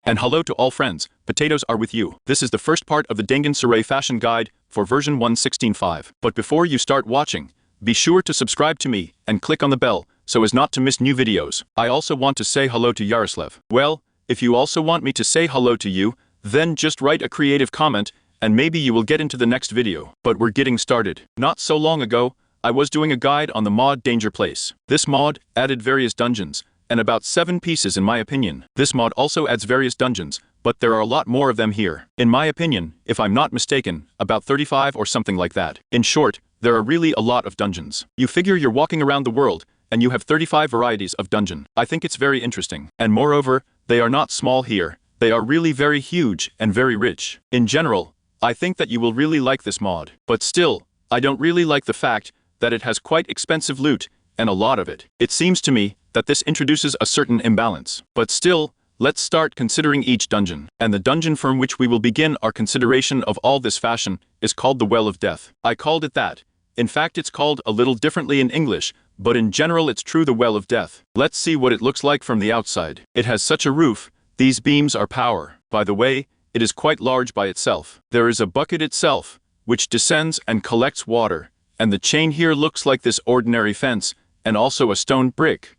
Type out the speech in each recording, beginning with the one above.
And hello to all friends, potatoes are with you. This is the first part of the Dangan Saray fashion guide for version 1.16.5. But before you start watching, be sure to subscribe to me and click on the bell so as not to miss new videos. I also want to say hello to Yaroslav. Well, if you also want me to say hello to you, then just write a creative comment and maybe you will get into the next video. But we're getting started. Not so long ago, I was doing a guide on the mod Danger Place. This mod added various dungeons, and about 7 pieces in my opinion. This mod also adds various dungeons, but there are a lot more of them here. In my opinion, if I'm not mistaken, about 35 or something like that. In short, there are really a lot of dungeons. You figure you're walking around the world, and you have 35 varieties of dungeon. I think it's very interesting. And moreover, they are not small here. They are really very huge and very rich. In general, I think that you will really like this mod. But still, I don't really like the fact that it has quite expensive loot, and a lot of it. It seems to me that this introduces a certain imbalance. But still, let's start considering each dungeon. And the dungeon from which we will begin our consideration of all this fashion is called the Well of Death. I called it that. In fact, it's called a little differently in English, but in general it's true, the Well of Death. Let's see what it looks like from the outside. It has such a roof. These beams are power. By the way, it is quite large by itself. There is a bucket itself, which descends and collects water, and the chain here looks like this ordinary fence, and also a stone brick.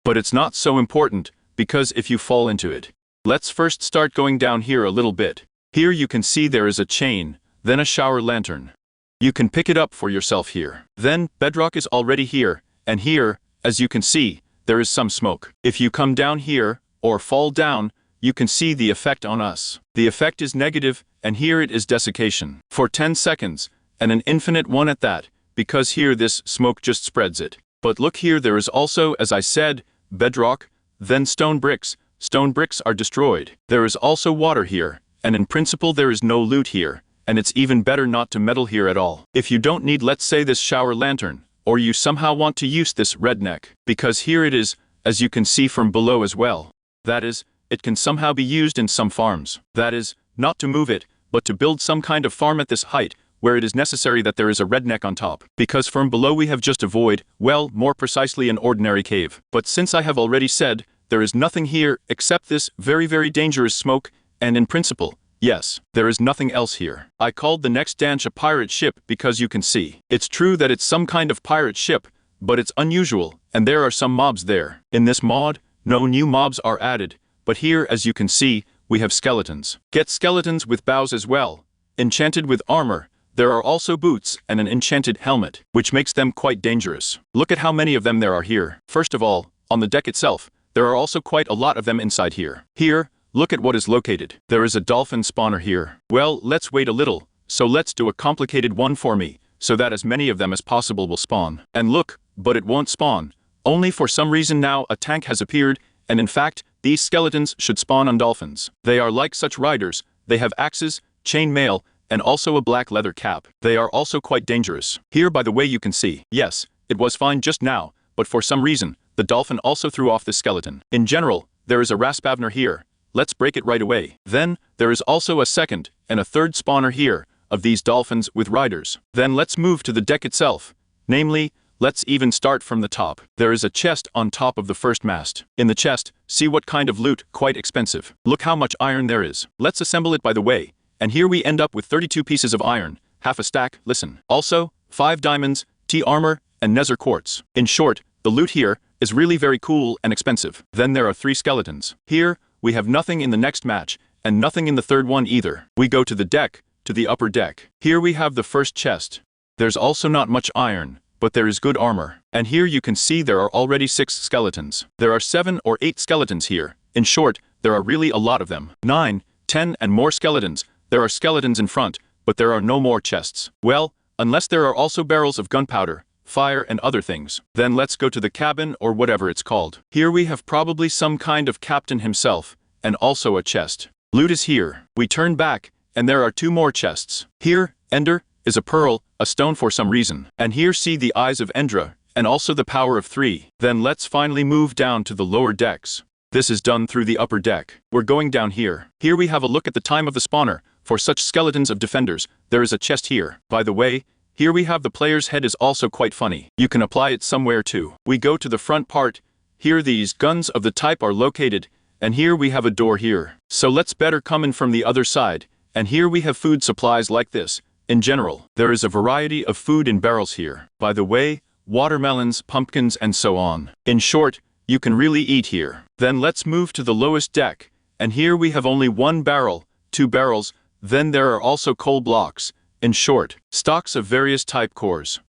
But it's not so important, because if you fall into it. Let's first start going down here a little bit. Here you can see there is a chain, then a shower lantern. You can pick it up for yourself here. Then, bedrock is already here, and here, as you can see, there is some smoke. If you come down here, or fall down, you can see the effect on us. The effect is negative, and here it is desiccation. For 10 seconds, and an infinite one at that, because here this smoke just spreads it. But look here, there is also, as I said, bedrock, then stone bricks. Stone bricks are destroyed. There is also water here, and in principle there is no loot here, and it's even better not to meddle here at all. If you don't need, let's say, this shower lantern, or you somehow want to use this redneck, because here it is, as you can see from below as well. That is, it can somehow be used in some farms. That is, not to move it, but to build some kind of farm at this height, where it is necessary that there is a redneck on top. Because from below we have just a void, well, more precisely an ordinary cave. But since I have already said, there is nothing here except this very, very dangerous smoke, and in principle, yes, there is nothing else here. I called the next dange a pirate ship because you can see. It's true that it's some kind of pirate ship, but it's unusual, and there are some mobs there. In this mod, no new mobs are added, but here, as you can see, we have skeletons. Get skeletons with bows as well, enchanted with armor. There are also boots and an enchanted helmet, which makes them quite dangerous. Look at how many of them there are here. First of all, on the deck itself, there are also quite a lot of them inside here. Here, look at what is located. There is a dolphin spawner here. Well, let's wait a little, so let's do a complicated one for me, so that as many of them as possible will spawn. And look, but it won't spawn. Only for some reason now a tank has appeared, and in fact, these skeletons should spawn on dolphins. They are like such riders. They have axes, chain mail, and also a black leather cap. They are also quite dangerous. Here, by the way, you can see. Yes, it was fine just now, but for some reason, the dolphin also threw off the skeleton. In general, there is a Raspavner here. Let's break it right away. Then, there is also a second and a third spawner here of these dolphins with riders. Then let's move to the deck itself. Namely, let's even start from the top. There is a chest on top of the first mast. In the chest, see what kind of loot, quite expensive. Look how much iron there is. Let's assemble it by the way. And here we end up with 32 pieces of iron, half a stack, listen. Also, 5 diamonds, T armor, and nether quartz. In short, the loot here is really very cool and expensive. Then there are 3 skeletons. Here, we have nothing in the next match, and nothing in the third one either. We go to the deck, to the upper deck. Here we have the first chest. There's also not much iron, but there is good armor. And here you can see there are already 6 skeletons. There are 7 or 8 skeletons here. In short, there are really a lot of them. 9, 10 and more skeletons. There are skeletons in front, but there are no more chests. Well, unless there are also barrels of gunpowder, fire and other things. Then let's go to the cabin or whatever it's called. Here we have probably some kind of captain himself, and also a chest. Loot is here. We turn back, and there are 2 more chests. Here, Ender, is a pearl, a stone for some reason. And here see the eyes of Endra, and also the power of 3. Then let's finally move down to the lower decks. This is done through the upper deck. We're going down here. Here we have a look at the time of the spawner. For such skeletons of defenders, there is a chest here. By the way, here we have the player's head is also quite funny. You can apply it somewhere too. We go to the front part. Here these guns of the type are located, and here we have a door here. So let's better come in from the other side, and here we have food supplies like this. In general, there is a variety of food in barrels here. By the way, watermelons, pumpkins, and so on. In short, you can really eat here. Then let's move to the lowest deck, and here we have only one barrel, two barrels, then there are also coal blocks. In short, stocks of various type cores.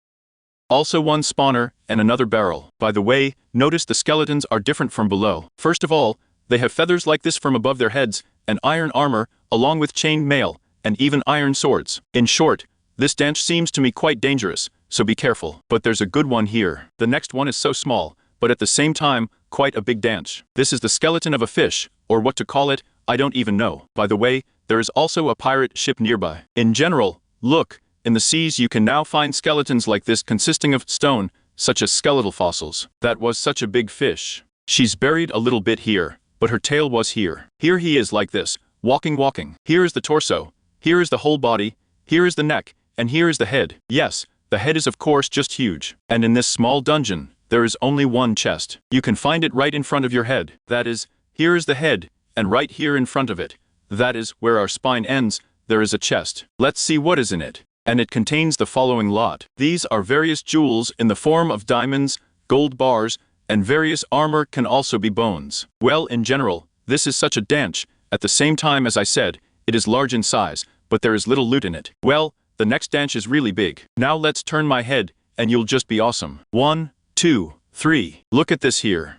Also one spawner and another barrel. By the way, notice the skeletons are different from below. First of all, they have feathers like this from above their heads, and iron armor, along with chained mail, and even iron swords. In short, this dance seems to me quite dangerous, so be careful. But there's a good one here. The next one is so small, but at the same time, quite a big dance. This is the skeleton of a fish, or what to call it, I don't even know. By the way, there is also a pirate ship nearby. In general, look, in the seas you can now find skeletons like this consisting of stone, such as skeletal fossils. That was such a big fish. She's buried a little bit here, but her tail was here. Here he is like this, walking. Here is the torso, here is the whole body, here is the neck, and here is the head. Yes, the head is of course just huge. And in this small dungeon, there is only one chest. You can find it right in front of your head. That is, here is the head, and right here in front of it, that is, where our spine ends, there is a chest. Let's see what is in it. And it contains the following lot. These are various jewels in the form of diamonds, gold bars, and various armor can also be bones. Well, in general, this is such a dance. At the same time, as I said, it is large in size, but there is little loot in it. Well, the next dance is really big. Now let's turn my head, and you'll just be awesome. 1, 2, 3. Look at this here.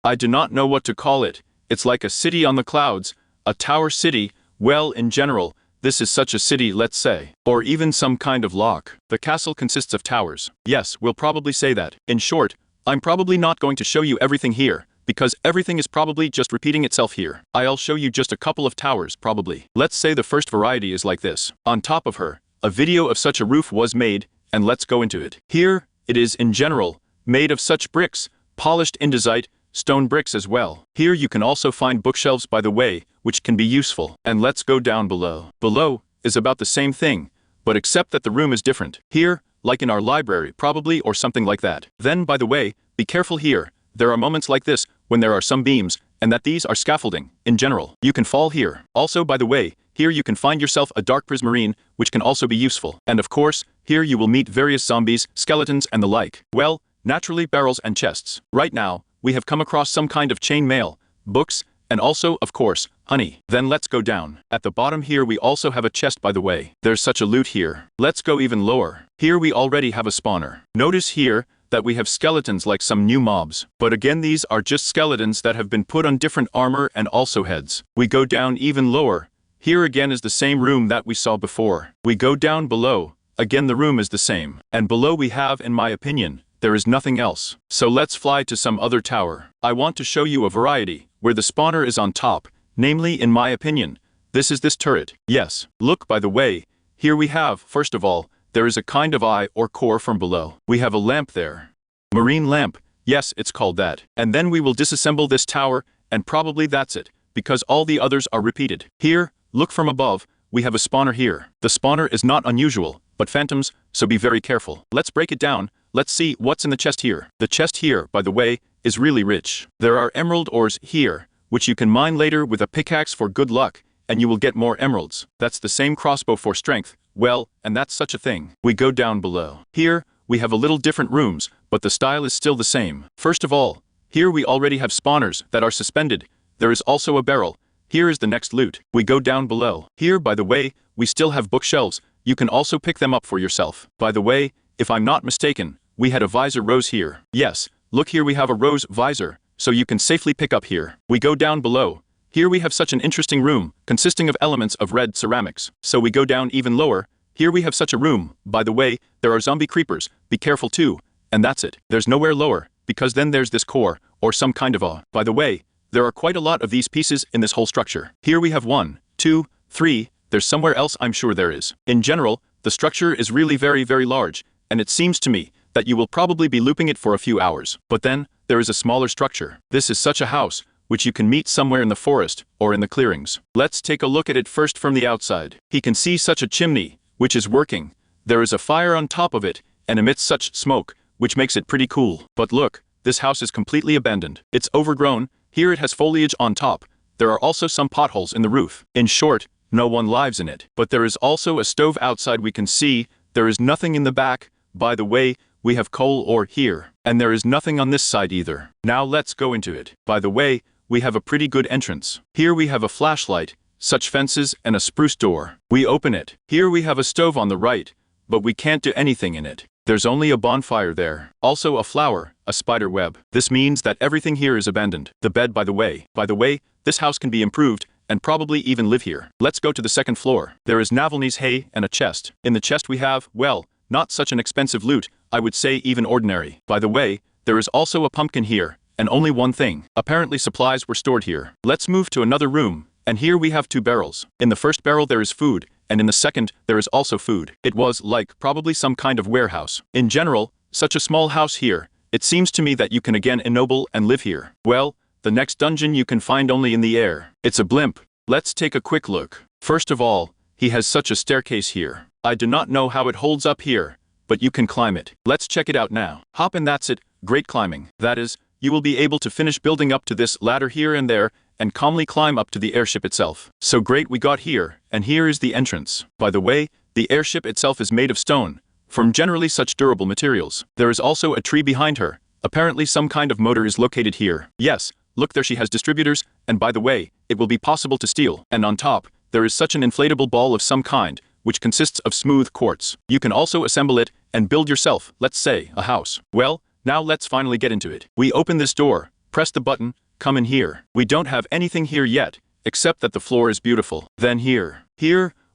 I do not know what to call it. It's like a city on the clouds, a tower city. Well, in general, this is such a city, let's say. Or even some kind of lock. The castle consists of towers. Yes, we'll probably say that. In short, I'm probably not going to show you everything here, because everything is probably just repeating itself here. I'll show you just a couple of towers, probably. Let's say the first variety is like this. On top of her, a video of such a roof was made, and let's go into it. Here, it is, in general, made of such bricks, polished andesite, stone bricks as well. Here you can also find bookshelves, by the way, which can be useful. And let's go down below. Below is about the same thing, but except that the room is different. Here, like in our library probably, or something like that. Then, by the way, be careful here. There are moments like this when there are some beams, and that these are scaffolding. In general, you can fall here. Also, by the way, here you can find yourself a dark prismarine, which can also be useful. And of course, here you will meet various zombies, skeletons, and the like. Well, naturally barrels and chests. Right now, we have come across some kind of chain mail, books, and also, of course, honey. Then let's go down. At the bottom here we also have a chest, by the way. There's such a loot here. Let's go even lower. Here we already have a spawner. Notice here that we have skeletons like some new mobs. But again, these are just skeletons that have been put on different armor and also heads. We go down even lower. Here again is the same room that we saw before. We go down below. Again, the room is the same. And below we have, in my opinion, there is nothing else. So let's fly to some other tower. I want to show you a variety, where the spawner is on top, namely, in my opinion, this is this turret. Yes, look, by the way, here we have, first of all, there is a kind of eye or core from below. We have a lamp there. Marine lamp, yes, it's called that. And then we will disassemble this tower, and probably that's it, because all the others are repeated. Here, look from above, we have a spawner here. The spawner is not unusual, but phantoms, so be very careful. Let's break it down. Let's see what's in the chest here. The chest here, by the way, is really rich. There are emerald ores here, which you can mine later with a pickaxe for good luck, and you will get more emeralds. That's the same crossbow for strength. Well, and that's such a thing. We go down below. Here, we have a little different rooms, but the style is still the same. First of all, here we already have spawners that are suspended. There is also a barrel. Here is the next loot. We go down below. Here, by the way, we still have bookshelves. You can also pick them up for yourself. By the way, if I'm not mistaken, we had a visor rose here. Yes, look, here we have a rose visor, so you can safely pick up here. We go down below. Here we have such an interesting room, consisting of elements of red ceramics. So we go down even lower. Here we have such a room. By the way, there are zombie creepers. Be careful too. And that's it. There's nowhere lower, because then there's this core, or some kind of a. By the way, there are quite a lot of these pieces in this whole structure. Here we have 1, 2, 3. There's somewhere else, I'm sure there is. In general, the structure is really very, very large, and it seems to me that you will probably be looping it for a few hours. But then, there is a smaller structure. This is such a house, which you can meet somewhere in the forest, or in the clearings. Let's take a look at it first from the outside. He can see such a chimney, which is working. There is a fire on top of it, and emits such smoke, which makes it pretty cool. But look, this house is completely abandoned. It's overgrown, Here it has foliage on top. There are also some potholes in the roof. In short, no one lives in it. But there is also a stove outside we can see. There is nothing in the back. By the way, we have coal ore here. And there is nothing on this side either. Now let's go into it. By the way, we have a pretty good entrance. Here we have a flashlight, such fences, and a spruce door. We open it. Here we have a stove on the right, but we can't do anything in it. There's only a bonfire there. Also a flower, a spider web. This means that everything here is abandoned. The bed, by the way, this house can be improved and probably even live here. Let's go to the second floor. There is Navalny's hay and a chest. In the chest we have, well, not such an expensive loot, I would say even ordinary. By the way, there is also a pumpkin here, and only one thing. Apparently supplies were stored here. Let's move to another room, and here we have two barrels. In the first barrel there is food, and in the second there is also food. It was like probably some kind of warehouse. In general, such a small house here, it seems to me that you can again ennoble and live here. Well, the next dungeon you can find only in the air. It's a blimp. Let's take a quick look. First of all, he has such a staircase here. I do not know how it holds up here, but you can climb it. Let's check it out now. Hop, and that's it. Great climbing. That is, you will be able to finish building up to this ladder here and there, and calmly climb up to the airship itself. So great, we got here, and here is the entrance. By the way, the airship itself is made of stone, from generally such durable materials. There is also a tree behind her. Apparently some kind of motor is located here. Yes, look there, she has distributors, and by the way, it will be possible to steal. And on top, there is such an inflatable ball of some kind, which consists of smooth quartz. You can also assemble it and build yourself, let's say, a house. Well, now let's finally get into it. We open this door, press the button, come in here. We don't have anything here yet, except that the floor is beautiful. Then here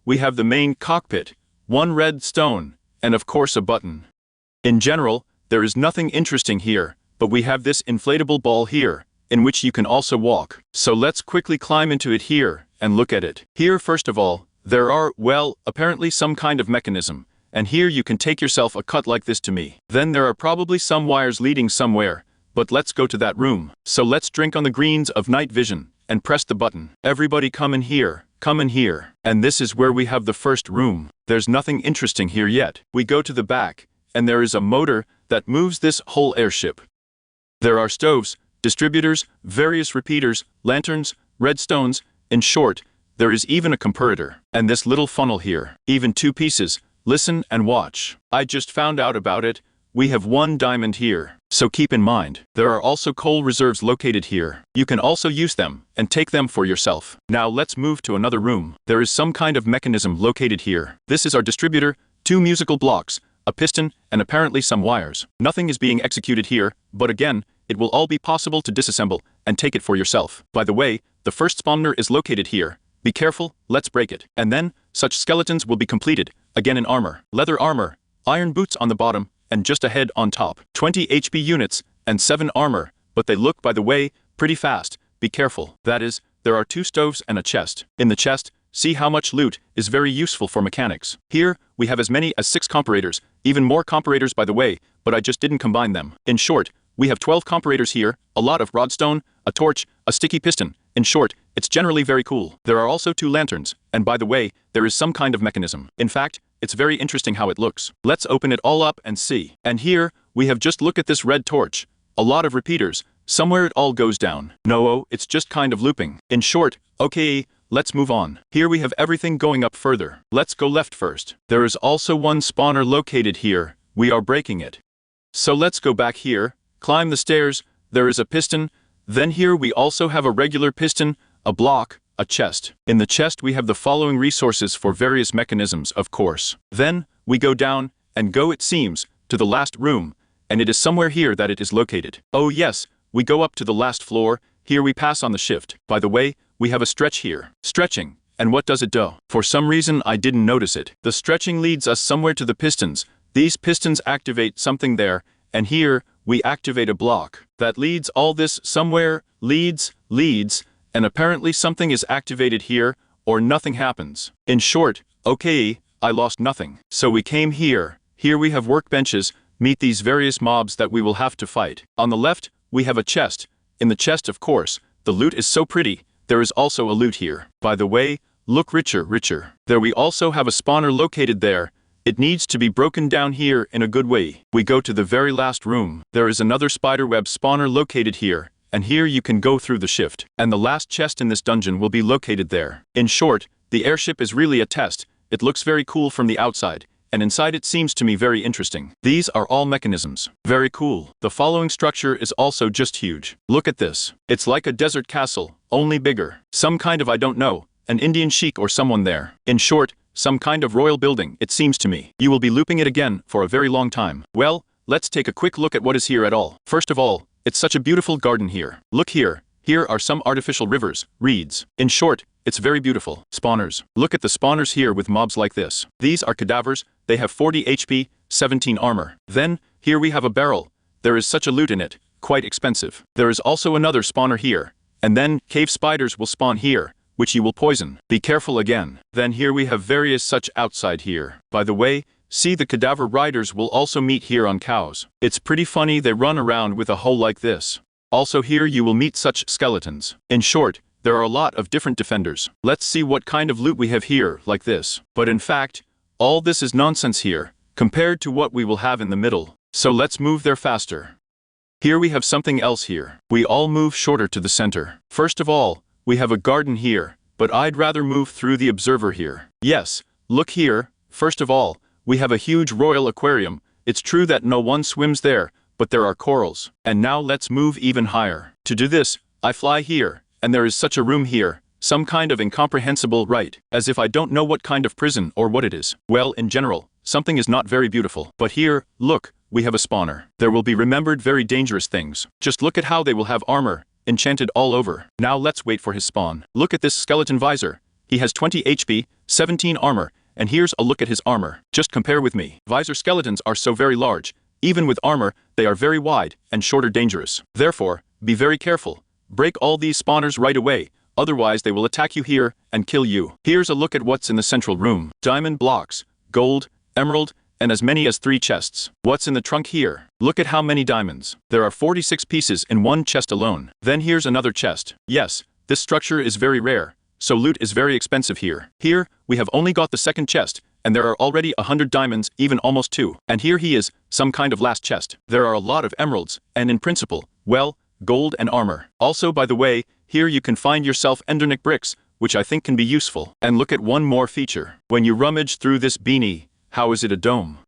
we have the main cockpit, one red stone, and of course a button. In general, there is nothing interesting here, but we have this inflatable ball here, in which you can also walk. So let's quickly climb into it here, and look at it. Here, first of all, there are, well, apparently some kind of mechanism, and here you can take yourself a cut like this to me. Then there are probably some wires leading somewhere, but let's go to that room. So let's drink on the greens of night vision, and press the button. Everybody come in here, come in here. And this is where we have the first room. There's nothing interesting here yet. We go to the back, and there is a motor that moves this whole airship. There are stoves, distributors, various repeaters, lanterns, redstones, in short, there is even a comparator. And this little funnel here, even two pieces. Listen and watch. I just found out about it. We have one diamond here. So keep in mind, there are also coal reserves located here. You can also use them and take them for yourself. Now let's move to another room. There is some kind of mechanism located here. This is our distributor, two musical blocks, a piston, and apparently some wires. Nothing is being executed here, but again, it will all be possible to disassemble and take it for yourself. By the way, the first spawner is located here. Be careful, let's break it. And then, such skeletons will be completed, again in armor. Leather armor, iron boots on the bottom, and just a head on top. 20 HP units, and 7 armor, but they look, by the way, pretty fast. Be careful. That is, there are 2 stoves and a chest. In the chest, see how much loot is very useful for mechanics. Here, we have as many as 6 comparators, even more comparators by the way, but I just didn't combine them. In short, we have 12 comparators here, a lot of rodstone, a torch, a sticky piston. In short, it's generally very cool. There are also 2 lanterns, and by the way, there is some kind of mechanism. In fact, it's very interesting how it looks. Let's open it all up and see. And here, we have just look at this red torch. A lot of repeaters. Somewhere it all goes down. No, it's just kind of looping. In short, okay, let's move on. Here we have everything going up further. Let's go left first. There is also one spawner located here. We are breaking it. So let's go back here, climb the stairs, there is a piston. Then here we also have a regular piston, a block, a chest. In the chest we have the following resources for various mechanisms, of course. Then, we go down, and go it seems, to the last room, and it is somewhere here that it is located. Oh yes, we go up to the last floor, here we pass on the shift. By the way, we have a stretch here. Stretching, and what does it do? For some reason I didn't notice it. The stretching leads us somewhere to the pistons. These pistons activate something there, and here, we activate a block. That leads all this somewhere, leads, and apparently something is activated here, or nothing happens. In short, okay, I lost nothing. So we came here. Here we have workbenches, meet these various mobs that we will have to fight. On the left, we have a chest. In the chest, of course, the loot is so pretty. There is also a loot here. By the way, look richer. There we also have a spawner located there. It needs to be broken down here in a good way. We go to the very last room. There is another spiderweb spawner located here, and here you can go through the shift. And the last chest in this dungeon will be located there. In short, the airship is really a test. It looks very cool from the outside, and inside it seems to me very interesting. These are all mechanisms. Very cool. The following structure is also just huge. Look at this. It's like a desert castle, only bigger. Some kind of, I don't know, an Indian sheik or someone there. In short, some kind of royal building, it seems to me. You will be looping it again for a very long time. Well, let's take a quick look at what is here at all. First of all, it's such a beautiful garden here. Look here. Here are some artificial rivers, reeds. In short, it's very beautiful. Spawners. Look at the spawners here with mobs like this. These are cadavers. They have 40 HP, 17 armor. Then, here we have a barrel. There is such a loot in it. Quite expensive. There is also another spawner here. And then, cave spiders will spawn here, which you will poison. Be careful again. Then here we have various such outside here. By the way, see, the cadaver riders will also meet here on cows. It's pretty funny they run around with a hole like this. Also here you will meet such skeletons. In short, there are a lot of different defenders. Let's see what kind of loot we have here, like this. But in fact, all this is nonsense here, compared to what we will have in the middle. So let's move there faster. Here we have something else here. We all move shorter to the center. First of all, we have a garden here, but I'd rather move through the observer here. Yes, look here. First of all, we have a huge royal aquarium. It's true that no one swims there, but there are corals. And now let's move even higher. To do this, I fly here, and there is such a room here, some kind of incomprehensible right, as if I don't know what kind of prison or what it is. Well, in general, something is not very beautiful. But here, look, we have a spawner. There will be remembered very dangerous things. Just look at how they will have armor, enchanted all over. Now let's wait for his spawn. Look at this skeleton visor. He has 20 HP, 17 armor, and here's a look at his armor. Just compare with me. Visor skeletons are so very large. Even with armor, they are very wide and shorter dangerous. Therefore, be very careful. Break all these spawners right away, otherwise they will attack you here and kill you. Here's a look at what's in the central room. Diamond blocks, gold, emerald, and as many as 3 chests. What's in the trunk here? Look at how many diamonds. There are 46 pieces in one chest alone. Then here's another chest. Yes, this structure is very rare, so loot is very expensive here. Here, we have only got the second chest, and there are already 100 diamonds, even almost 2. And here he is, some kind of last chest. There are a lot of emeralds, and in principle, well, gold and armor. Also, by the way, here you can find yourself Endernick bricks, which I think can be useful. And look at one more feature. When you rummage through this beanie, how is it a dome?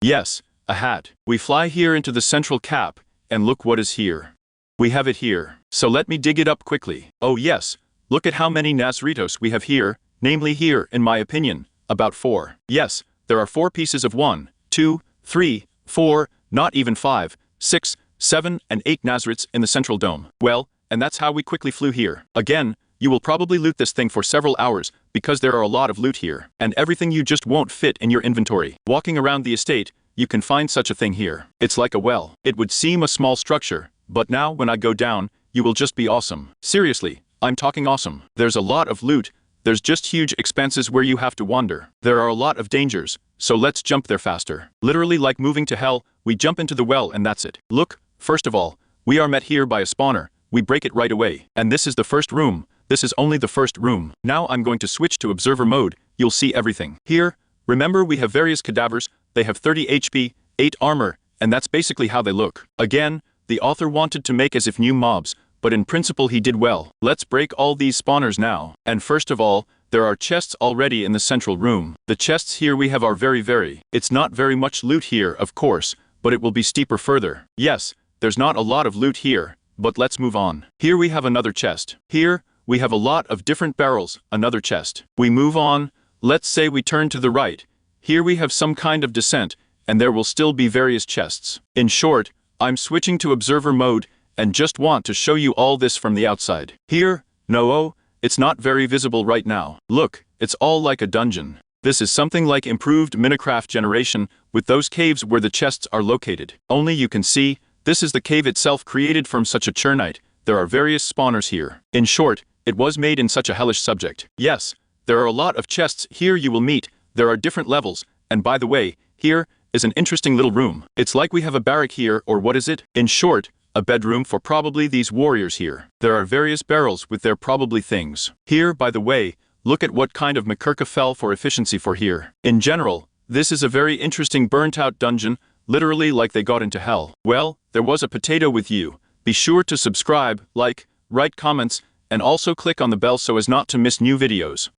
Yes, a hat. We fly here into the central cap, and look what is here. We have it here. So let me dig it up quickly. Oh yes, look at how many Nazritos we have here, namely here, in my opinion, about 4. Yes, there are 4 pieces of 1, 2, 3, 4, not even 5, 6, 7, and 8 Nazrits in the central dome. Well, and that's how we quickly flew here. Again, you will probably loot this thing for several hours, because there are a lot of loot here, and everything you just won't fit in your inventory. Walking around the estate, you can find such a thing here. It's like a well. It would seem a small structure, but now when I go down, you will just be awesome. Seriously, I'm talking awesome. There's a lot of loot. There's just huge expanses where you have to wander. There are a lot of dangers, so let's jump there faster. Literally like moving to hell, we jump into the well and that's it. Look, first of all, we are met here by a spawner. We break it right away. And this is the first room. This is only the first room. Now I'm going to switch to observer mode. You'll see everything. Here, remember we have various cadavers. They have 30 HP, 8 armor, and that's basically how they look. Again, the author wanted to make as if new mobs, but in principle he did well. Let's break all these spawners now. And first of all, there are chests already in the central room. The chests here we have are very. It's not very much loot here, of course, but it will be steeper further. Yes, there's not a lot of loot here, but let's move on. Here we have another chest. Here, we have a lot of different barrels, another chest. We move on. Let's say we turn to the right. Here we have some kind of descent, and there will still be various chests. In short, I'm switching to observer mode, and just want to show you all this from the outside. Here, no, it's not very visible right now. Look, it's all like a dungeon. This is something like improved Minecraft generation, with those caves where the chests are located. Only you can see, this is the cave itself created from such a churnite. There are various spawners here. In short, it was made in such a hellish subject. Yes, there are a lot of chests here you will meet. There are different levels, and by the way, here is an interesting little room. It's like we have a barrack here, or what is it? In short, a bedroom for probably these warriors here. There are various barrels with their probably things. Here, by the way, look at what kind of Makurka fell for efficiency for here. In general, this is a very interesting burnt out dungeon, literally like they got into hell. Well, there was a potato with you. Be sure to subscribe, like, write comments, and also click on the bell so as not to miss new videos.